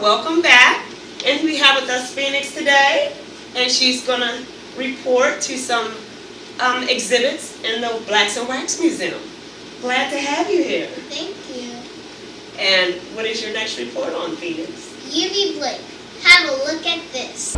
welcome back. And we have with us Phoenix today, and she's going to report to some exhibits in the Blacks and Wax Museum. Glad to have you here. Thank you. And what is your next report on, Phoenix? Eubie Blake. Have a look at this.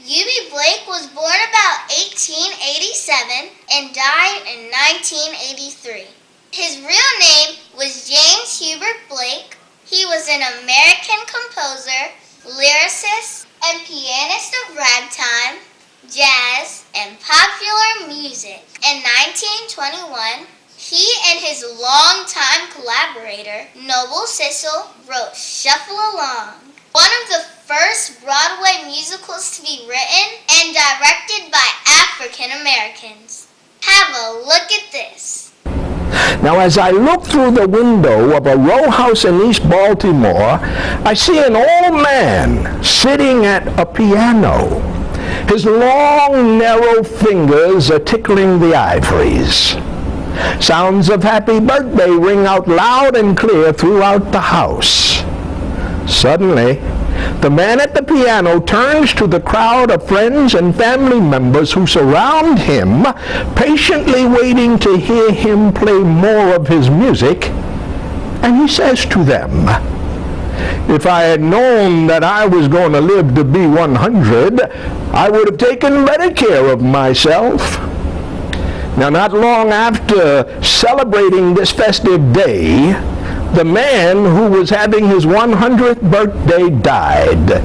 Eubie Blake was born about 1887 and died in 1983. His real name was James Hubert Blake. He was an American composer, lyricist, and pianist of ragtime, jazz, and popular music. In 1921, he and his longtime collaborator, Noble Sissle, wrote Shuffle Along, one of the first Broadway musicals to be written and directed by African Americans. Have a look at this. Now, as I look through the window of a row house in East Baltimore, I see an old man sitting at a piano. His long, narrow fingers are tickling the ivories. Sounds of happy birthday ring out loud and clear throughout the house. Suddenly, the man at the piano turns to the crowd of friends and family members who surround him, patiently waiting to hear him play more of his music, and he says to them, "If I had known that I was going to live to be 100, I would have taken better care of myself." Now, not long after celebrating this festive day, the man who was having his 100th birthday died.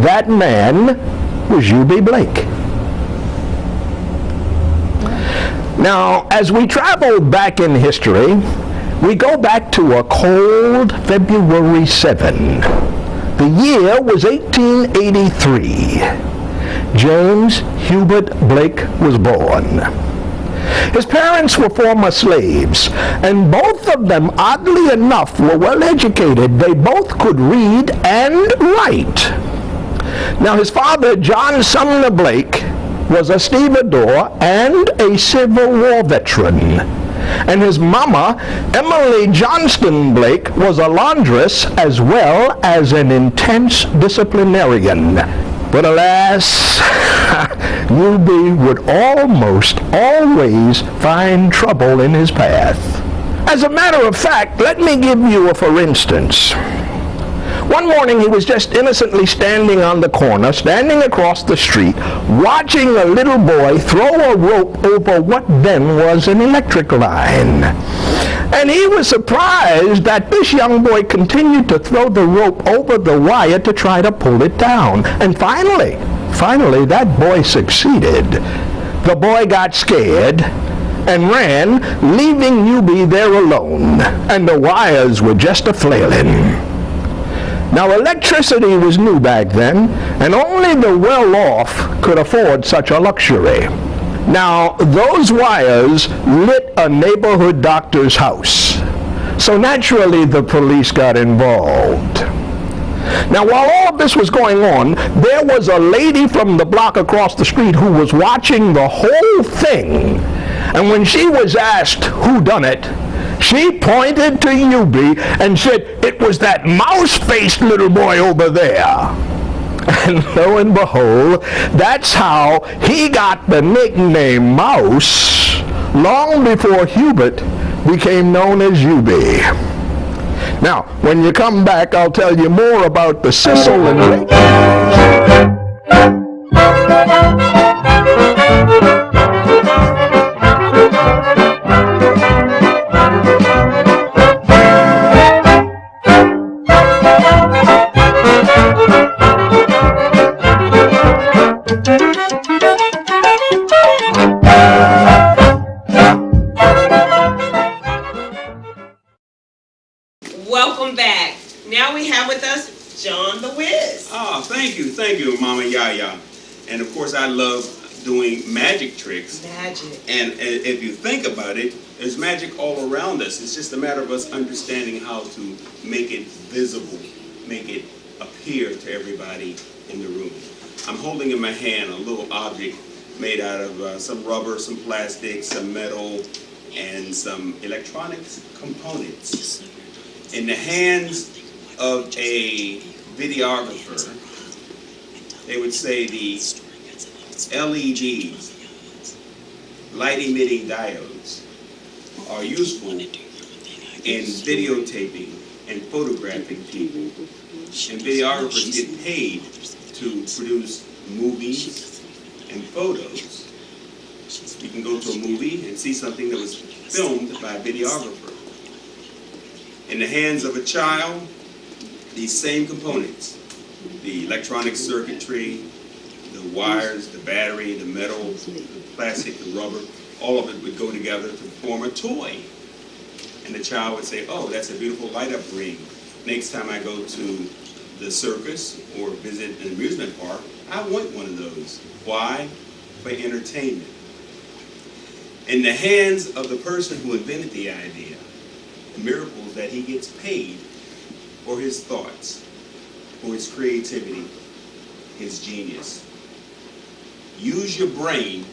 That man was Eubie Blake. Now, as we travel back in history, we go back to a cold February 7. The year was 1883. James Hubert Blake was born. His parents were former slaves, and both of them, oddly enough, were well educated. They both could read and write. Now, his father, John Sumner Blake, was a stevedore and a Civil War veteran. And his mama, Emily Johnston Blake, was a laundress as well as an intense disciplinarian. But alas, Eubie would almost always find trouble in his path. As a matter of fact, let me give you a for instance. One morning he was just innocently standing on the corner, standing across the street, watching a little boy throw a rope over what then was an electric line. And he was surprised that this young boy continued to throw the rope over the wire to try to pull it down. And finally, that boy succeeded. The boy got scared and ran, leaving Eubie there alone, and the wires were just a-flailing. Now, electricity was new back then, and only the well-off could afford such a luxury. Now, those wires lit a neighborhood doctor's house, so naturally the police got involved. Now, while all of this was going on, there was a lady from the block across the street who was watching the whole thing, and when she was asked who done it, she pointed to Eubie and said, "It was that mouse-faced little boy over there." And lo and behold, that's how he got the nickname Mouse long before Hubert became known as Eubie. Now, when you come back, I'll tell you more about the Sissle and Blake. Welcome back. Now we have with us John the Wiz. Oh, thank you, Mama Yaya. And of course, I love doing magic tricks. Magic. And if you think about it, there's magic all around us. It's just a matter of us understanding how to make it visible, make it appear to everybody in the room. I'm holding in my hand a little object made out of some rubber, some plastic, some metal, and some electronic components. In the hands of a videographer, they would say the LEDs, light emitting diodes, are useful in videotaping and photographing people. And videographers get paid to produce movies and photos. You can go to a movie and see something that was filmed by a videographer. In the hands of a child, these same components, the electronic circuitry, the wires, the battery, the metal, the plastic, the rubber, all of it would go together to form a toy. And the child would say, oh, that's a beautiful light-up ring. Next time I go to the circus or visit an amusement park, I want one of those. Why? For entertainment. In the hands of the person who invented the idea, the miracle is that he gets paid for his thoughts, for his creativity, his genius. Use your brain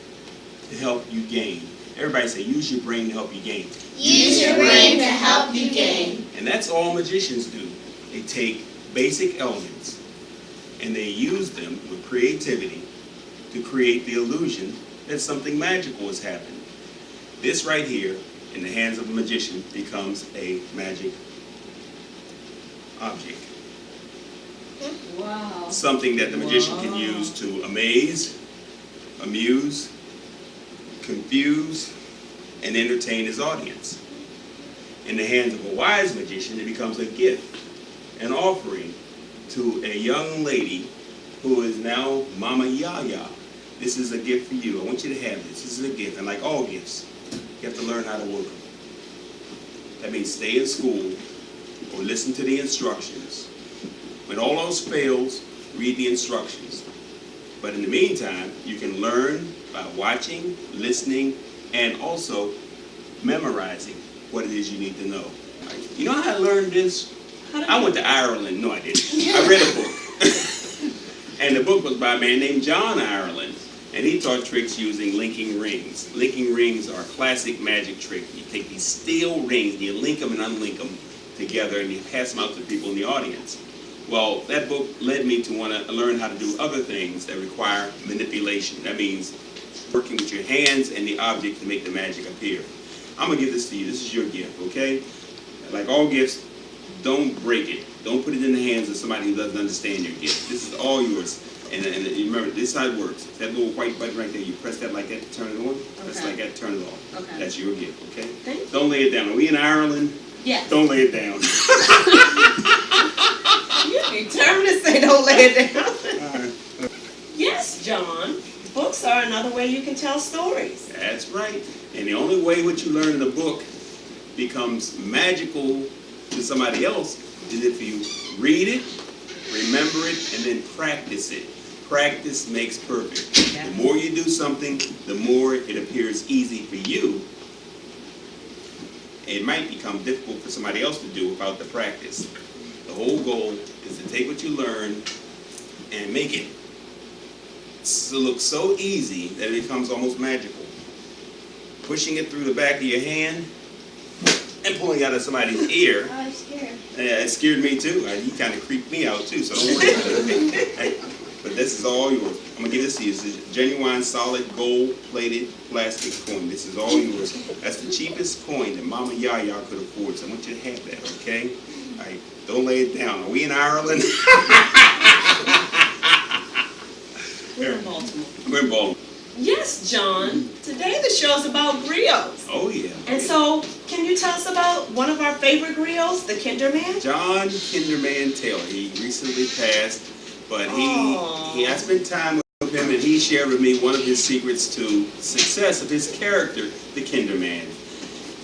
to help you gain. Everybody say, use your brain to help you gain. Use your brain to help you gain. And that's all magicians do. They take basic elements and they use them with creativity to create the illusion that something magical has happened. This right here, in the hands of a magician, becomes a magic object. Wow. Something that the magician can use to amaze, amuse, confuse, and entertain his audience. In the hands of a wise magician, it becomes a gift, an offering to a young lady who is now Mama Yaya. This is a gift for you. I want you to have this. This is a gift. And like all gifts, you have to learn how to work them. That means stay in school or listen to the instructions. When all else fails, read the instructions. But in the meantime, you can learn by watching, listening, and also memorizing what it is you need to know. Right? You know how I learned this? I went to Ireland. No, I didn't. I read a book. And the book was by a man named John Ireland. And he taught tricks using linking rings. Linking rings are a classic magic trick. You take these steel rings, you link them and unlink them together, and you pass them out to people in the audience. Well, that book led me to want to learn how to do other things that require manipulation. That means working with your hands and the object to make the magic appear. I'm going to give this to you. This is your gift, okay? Like all gifts, don't break it. Don't put it in the hands of somebody who doesn't understand your gift. This is all yours. And remember, this is how it works. That little white button right there, you press that like that to turn it on. Press like that to turn it off. Okay. That's your gift, okay? Thank you. Don't lay it down. Are we in Ireland? Yes. Don't lay it down. You're determined to say don't lay it down. Yes, John. Books are another way you can tell stories. That's right. And the only way what you learn in a book becomes magical to somebody else is if you read it, remember it, and then practice it. Practice makes perfect. Yeah. The more you do something, the more it appears easy for you. It might become difficult for somebody else to do without the practice. The whole goal is to take what you learn and make it look so easy that it becomes almost magical. Pushing it through the back of your hand and pulling out of somebody's ear. I'm scared. Yeah, it scared me too. He kind of creeped me out too, so don't worry about it. Hey, but this is all yours. I'm going to give this to you. This is genuine, solid, gold-plated plastic coin. This is all yours. That's the cheapest coin that Mama Yaya could afford, so I want you to have that, okay? All right, don't lay it down. Are we in Ireland? We're in Baltimore. We're in Baltimore. Yes, John. Today the show's about griots. Oh, yeah. And so, can you tell us about one of our favorite griots, the Kinderman? John Kinderman Taylor. He recently passed, but I spent time with him, and he shared with me one of his secrets to success of his character, the Kinderman.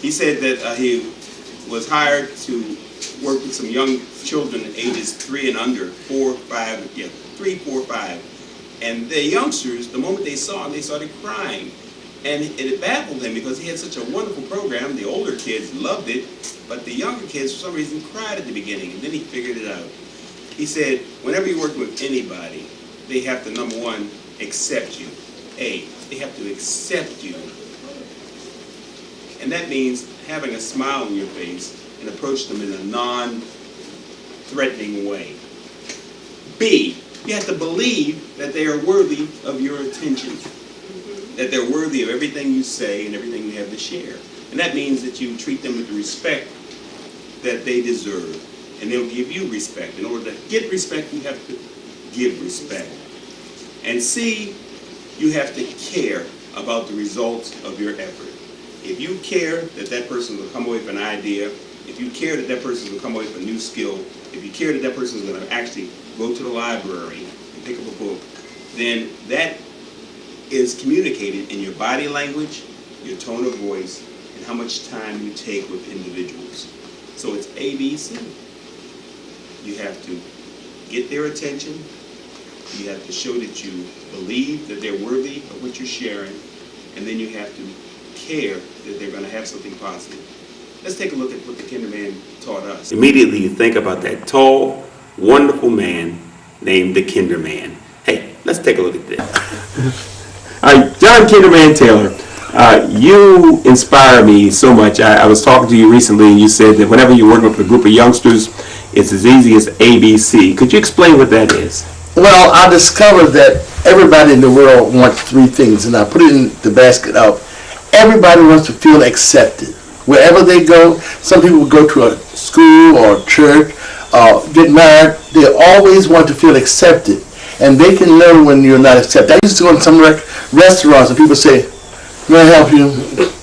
He said that he was hired to work with some young children ages 3 and under, 4, 5, 3, 4, 5. And the youngsters, the moment they saw him, they started crying. And it baffled him because he had such a wonderful program. The older kids loved it, but the younger kids, for some reason, cried at the beginning. And then he figured it out. He said, whenever you're working with anybody, they have to, number one, accept you. They have to accept you. And that means having a smile on your face and approach them in a non-threatening way. B, you have to believe that they are worthy of your attention, that they're worthy of everything you say and everything you have to share. And that means that you treat them with the respect that they deserve, and they'll give you respect. In order to get respect, you have to give respect. And C, you have to care about the results of your effort. If you care that that person will come away with an idea, if you care that that person will come away with a new skill, if you care that that person is going to actually go to the library and pick up a book, then that is communicated in your body language, your tone of voice, and how much time you take with individuals. So it's ABC. You have to get their attention. You have to show that you believe that they're worthy of what you're sharing, and then you have to care that they're going to have something positive. Let's take a look at what the Kinderman taught us. Immediately you think about that tall, wonderful man named the Kinderman. Hey, let's take a look at this. All right, John Kinderman Taylor, you inspire me so much. I was talking to you recently, and you said that whenever you're working with a group of youngsters, it's as easy as ABC. Could you explain what that is? Well, I discovered that everybody in the world wants three things, and I put it in the basket of everybody wants to feel accepted. Wherever they go, some people go to a school or a church, get married, they always want to feel accepted. And they can know when you're not accepted. I used to go to some restaurants and people say, "May I help you?"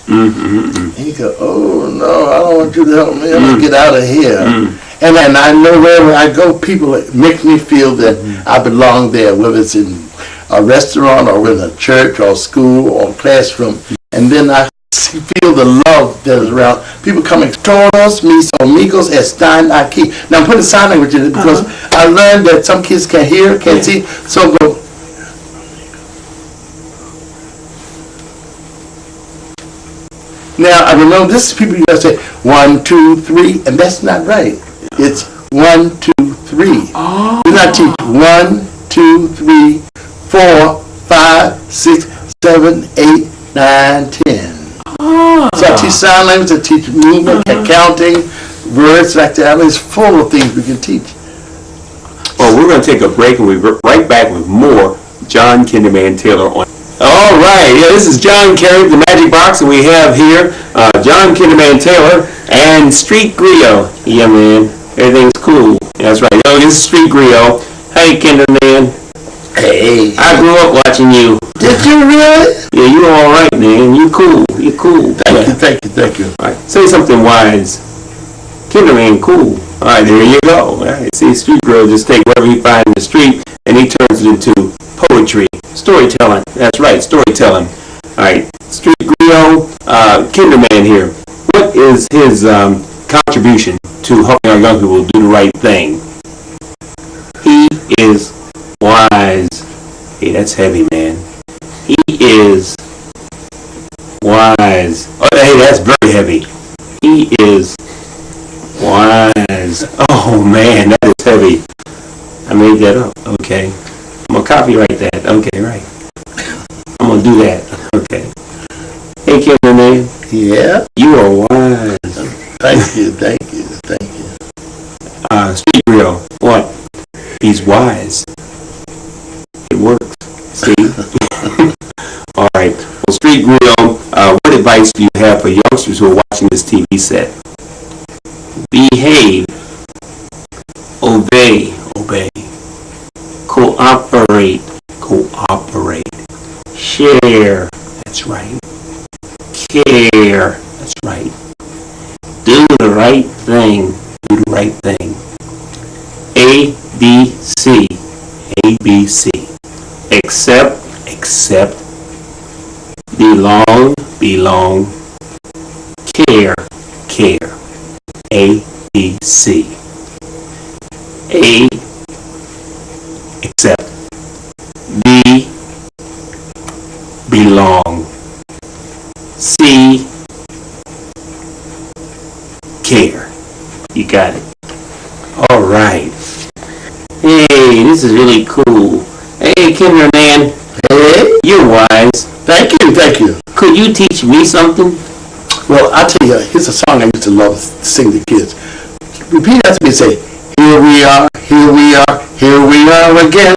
And you go, "Oh no, I don't want you to help me. I'm going to get out of here." And I know wherever I go, people make me feel that I belong there, whether it's in a restaurant or in a church or school or classroom. And then I feel the love that is around. People coming todos mis amigos están aquí. Now I'm putting sign language in it because I learned that some kids can't hear, can't see. So go. Now I remember this is people you gotta say 1, 2, 3, and that's not right. It's 1, 2, 3. You're not teach 1, 2, 3, 4, 5, 6, 7, 8, 9, 10. So I teach sign language, I teach movement, counting, words like that. I mean, it's full of things we can teach. Well, we're going to take a break and we'll be right back with more John Kinderman Taylor on. All right, yeah, this is John Kerry, the Magic Box, and we have here John Kinderman Taylor and Street Griot. Yeah, man, everything's cool. That's right. Yo, this is Street Griot. Hey, Kinderman. Hey. I grew up watching you. Did you really? Yeah, you're all right, man. You're cool. You're cool. Thank you. All right, say something wise. Kinderman, cool. All right, there you go. All right, see, Street Griot just take whatever he finds in the street and he turns it into poetry, storytelling. That's right, storytelling. All right, Street Griot, Kinderman here. What is his contribution to helping our young people do the right thing? He is wise. Hey, that's heavy, man. He is wise. Oh, hey, that's very heavy. He is wise. Oh, man, that is heavy. I made that up. Okay. I'm going to copyright that. Okay, right. I'm going to do that. Okay. Hey, Kinderman. Yeah? You are wise. Thank you. Street Griot. What? He's wise. It works. See? All right. Well, Street Griot, what advice do you have for youngsters who are watching this TV set? Behave. Obey. Cooperate. Share. That's right. Care. That's right. Do the right thing. ABC. Accept. Belong. Care. ABC. A. Accept. B. belong. C, care. You got it. All right. Hey, this is really cool. Hey, Kinderman. Hey, You're wise. thank you, thank you. Could you teach me something? Well, I'll tell you, here's a song I used to love to sing to kids. Repeat after me and say, here we are, here we are, here we are again.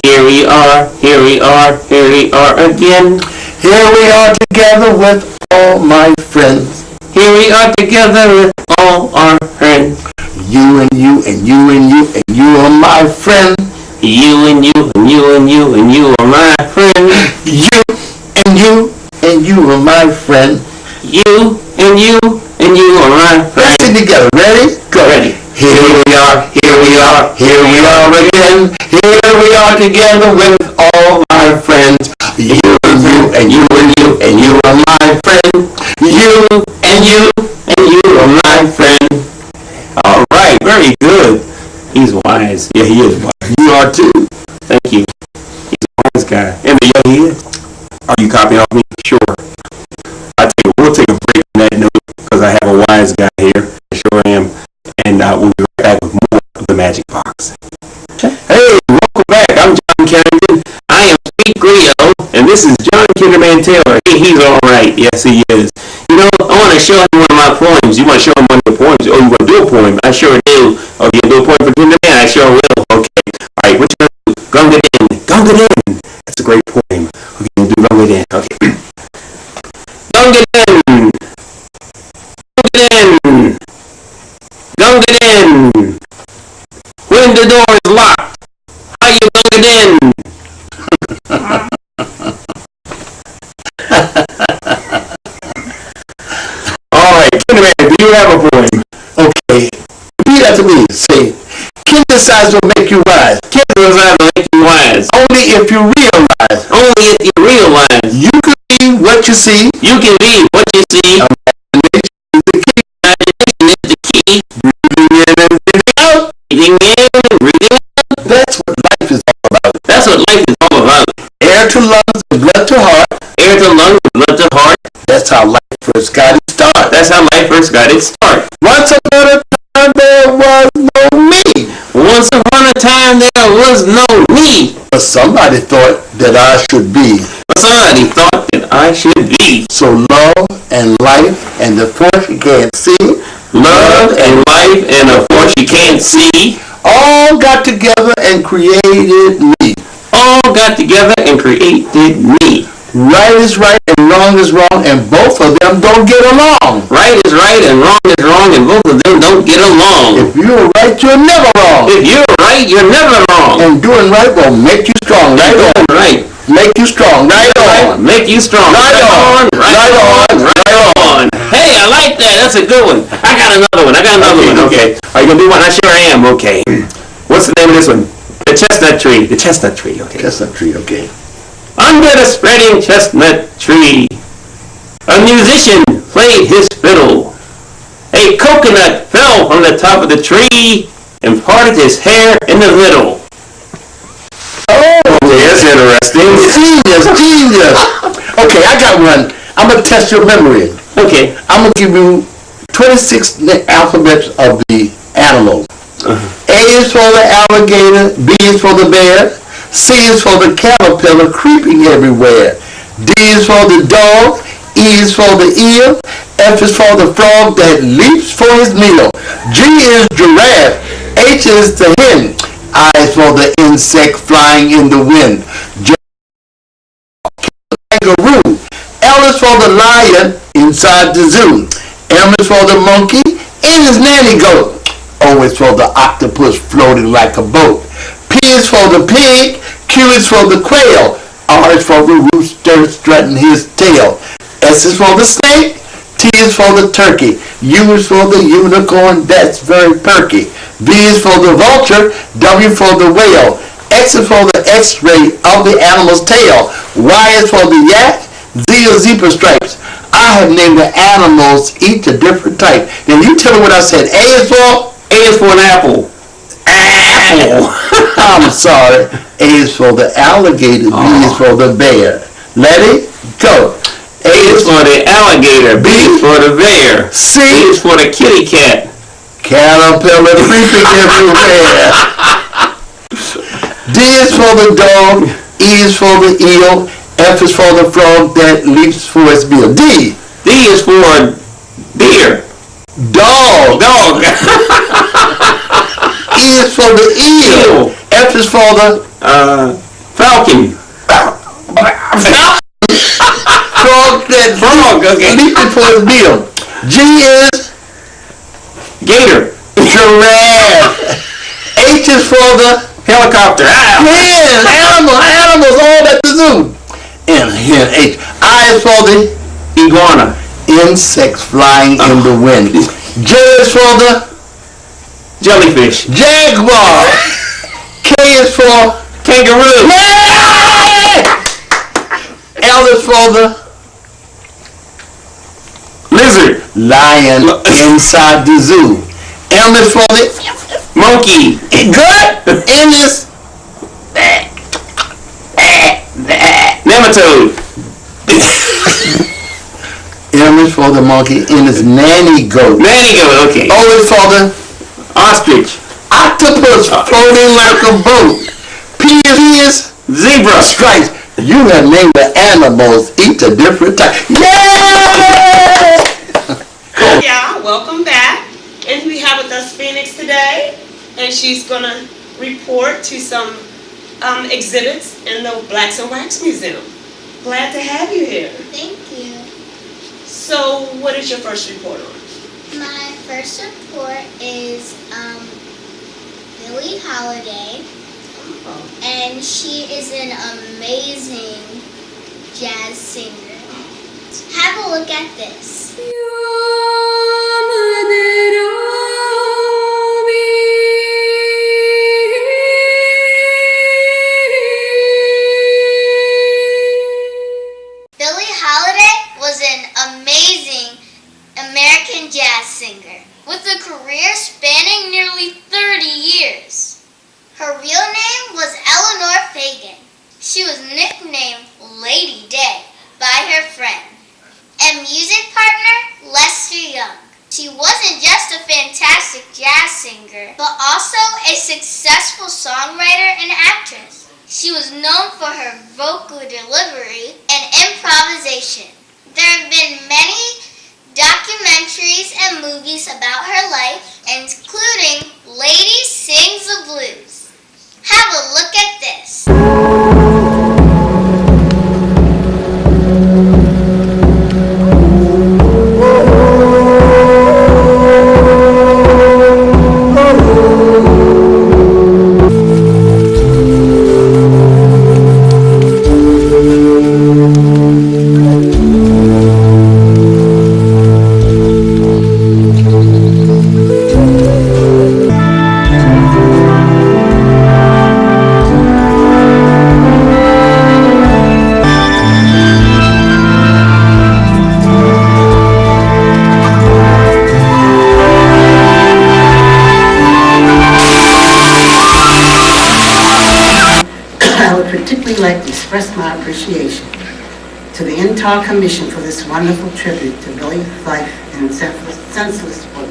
Here we are, here we are, here we are again. Here we are together with all my friends. Here we are together with all our friends. You and you and you and you and you are my friend. You and you and you and you and you are my friend. You and you and you are my friend. You and you and you are my Let's friend. sing together. Ready? Go. Ready. Here we are, here we are, here we are again. Here we are together with all my friends. You and you and you and you and you are my friend. You And you are my friend. All right, very good. He's wise. Yeah, he is wise. you are too. Thank you. He's a wise guy. And yeah, he is. Are you copying off me? Sure. We'll take a break on that note because I have a wise guy here. I sure am. And we'll be right back with more of the Magic Box. Hey, welcome back. I'm John Carrington. I am Sweet Grio, and this is John Kinderman Taylor. Hey, he's all right. Yes, he is. You know, I want to show him one of my poems. You want to show him one of your poems? Oh, you want to do a poem? I sure do. Oh, you do a poem for Kinderman? I sure will. Okay. All right, what you going to do? Gunga Din. Gunga Din. That's a great poem. Okay, we'll do Gunga Din. Okay. Gunga Din. Gunga Din. Gunga Din. When the door is locked, how you gunga din? Alright, Kinderman, do you have a poem? Okay. Repeat after me. Say, kinder size will make you wise. Kinder size will make you wise. Only if you realize. Only if you realize. You can be what you see. You can be what you see. Imagination is the key. Breathing in and breathing out. Breathing in, breathing out. That's what life is all about. That's what life is all about. Air to lungs and blood to heart. Air to lungs, blood to heart. That's how life first got its start. That's how life first got its start. Once upon a time there was no me. Once upon a time there was no me. But somebody thought that I should be. But somebody thought that I should be. So love and life and the force you can't see. Love and life and a force you can't see. All got together and created me. All got together and created me. Right is right and wrong is wrong, and both of them don't get along. Right is right and wrong is wrong, and both of them don't get along. If you're right, you're never wrong. If you're right, you're never wrong. And doing right will make you strong. Right on. Right. Make you strong. Right on. Make you strong. Right on. Right on. Right on. Hey, I like that. That's a good one. I got another one. Okay. Are you gonna do one? I sure am. Okay. What's the name of this one? The chestnut tree. The chestnut tree. Okay. Chestnut tree. Okay. Under the spreading chestnut tree, a musician played his fiddle. A coconut fell from the top of the tree and parted his hair in the middle. Oh, That's interesting. genius. Okay, I got one. I'm gonna test your memory. Okay. I'm gonna give you 26 alphabets of the animal. A is for the alligator, B is for the bear, C is for the caterpillar creeping everywhere, D is for the dog, E is for the eel, F is for the frog that leaps for his meal, G is giraffe, H is the hen, I is for the insect flying in the wind, J kangaroo, L is for the lion inside the zoo, M is for the monkey, N is nanny goat, O is for the octopus floating like a boat, P is for the pig, Q is for the quail, R is for the rooster strutting his tail, S is for the snake, T is for the turkey, U is for the unicorn that's very perky, V is for the vulture, W for the whale, X is for the x-ray of the animal's tail, Y is for the yak, Z is zebra stripes. I have named the animals each a different type. Then you tell me what I said. A is for? A is for an apple. Apple. I'm sorry. A is for the alligator. B is for the bear. Let it go. A is for the alligator. B is for the bear. C is for the kitty cat. Caterpillar creeping everywhere. D is for the dog. E is for the eel. F is for the frog that leaps for its meal. D is for deer. Dog. E is for the eel. F is for the Falcon. Frog, okay. Leaping for its meal. G is Gator. giraffe. H is for the Helicopter. hens, animals, all at the zoo. And here, H. I is for the Iguana. insects flying in the wind. J is for the Jellyfish. jaguar. K is for Kangaroo. L is for the Lizard. lion inside the zoo. M is for the Monkey. good. N is Nematode. M is for the monkey. N is nanny goat. Nanny goat, okay. O is for the Ostrich. octopus floating like a boat. P is Zebra. stripes. You have named the animals each a different type. Yay! Yeah, welcome back. And we have with us Phoenix today, and she's gonna report to some exhibits in the Blacks and Whites Museum. Glad to have you here. Thank you. So, what is your first report on? My first report is Billie Holiday, and she is an amazing jazz singer. Have a look at this. Billie Holiday was an amazing American jazz singer with a career spanning nearly 30 years. Her real name was Eleanor Fagan. She was nicknamed Lady Day by her friend and music partner Lester Young. She wasn't just a fantastic jazz singer, but also a successful songwriter and actress. She was known for her vocal delivery and improvisation. There have been many documentaries and movies about her life, including Lady Sings the Blues. Have a look at this. particularly like to express my appreciation to the entire commission for this wonderful tribute to Billie's life and senseless work.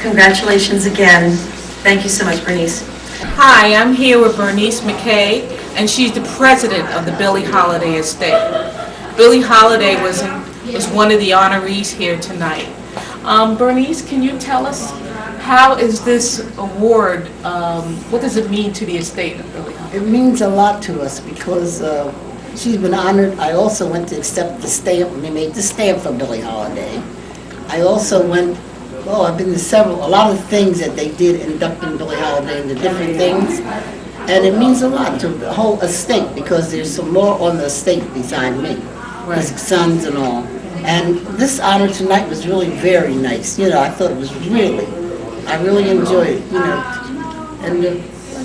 Congratulations again. Thank you so much, Bernice. Hi, I'm here with Bernice McKay, and she's the president of the Billie Holiday Estate. Billie Holiday was one of the honorees here tonight. Bernice, can you tell us, how is this award, what does it mean to the estate of Billie Holiday? It means a lot to us because she's been honored. I also went to accept the stamp, and they made the stamp for Billie Holiday. I also went, I've been to a lot of things that they did inducting Billie Holiday into different things. And it means a lot to the whole estate because there's some more on the estate beside me. Right. His sons and all. And this honor tonight was really very nice. You know, I thought it was I really enjoyed it, you know. And I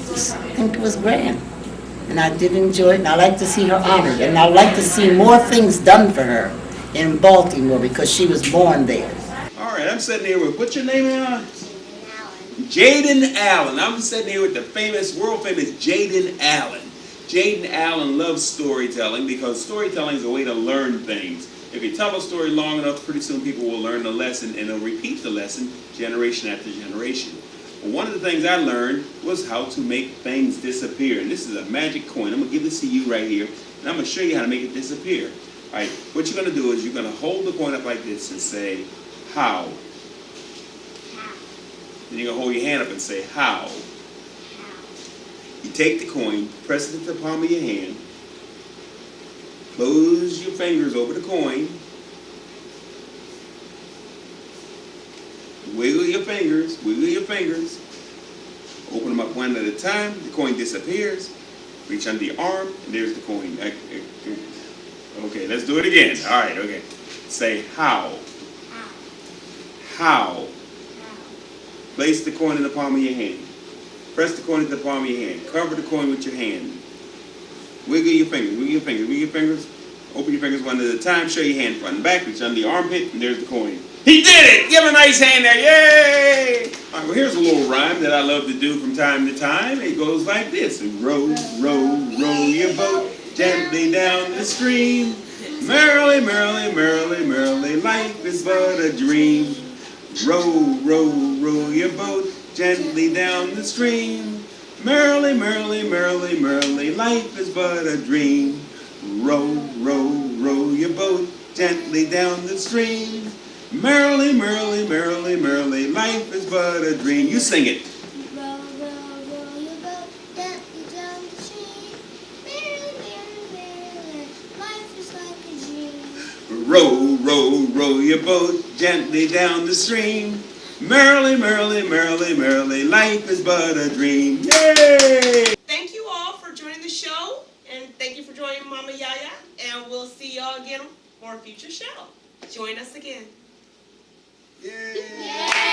just think it was grand. And I did enjoy it, and I like to see her honored. And I like to see more things done for her in Baltimore because she was born there. All right, I'm sitting here with, what's your name now? Jaden Allen. I'm sitting here with the famous, world famous Jaden Allen. Jaden Allen loves storytelling because storytelling is a way to learn things. If you tell a story long enough, pretty soon people will learn the lesson and they'll repeat the lesson generation after generation. Well, one of the things I learned was how to make things disappear. And this is a magic coin. I'm going to give this to you right here, and I'm going to show you how to make it disappear. All right, what you're going to do is you're going to hold the coin up like this and say, how? Then you're going to hold your hand up and say, how? You take the coin, press it into the palm of your hand, close your fingers over the coin, wiggle your fingers, open them up one at a time, the coin disappears, reach under your arm, and there's the coin. Okay, let's do it again. All right, okay. Say how. How. Place the coin in the palm of your hand. Press the coin into the palm of your hand. Cover the coin with your hand. Wiggle your fingers. Open your fingers one at a time. Show your hand front and back. Reach under your armpit, and there's the coin. He did it! Give him a nice hand there. Yay! All right, well, here's a little rhyme that I love to do from time to time. It goes like this. Row, row, row your boat gently down the stream. Merrily, merrily, merrily, merrily, life is but a dream. Row, row, row your boat gently down the stream. Merrily, merrily, merrily, merrily, life is but a dream. Row, row, row your boat gently down the stream. Merrily, merrily, merrily, merrily, life is but a dream. You sing it. Row, row, row your boat gently down the stream. Merrily, merrily, merrily, life is like a dream. Row, row, row your boat gently down the stream. Merrily, merrily, merrily, merrily, life is but a dream. Yay! Thank you all for joining the show, and thank you for joining Mama Yaya, and we'll see y'all again for a future show. Join us again. Yay!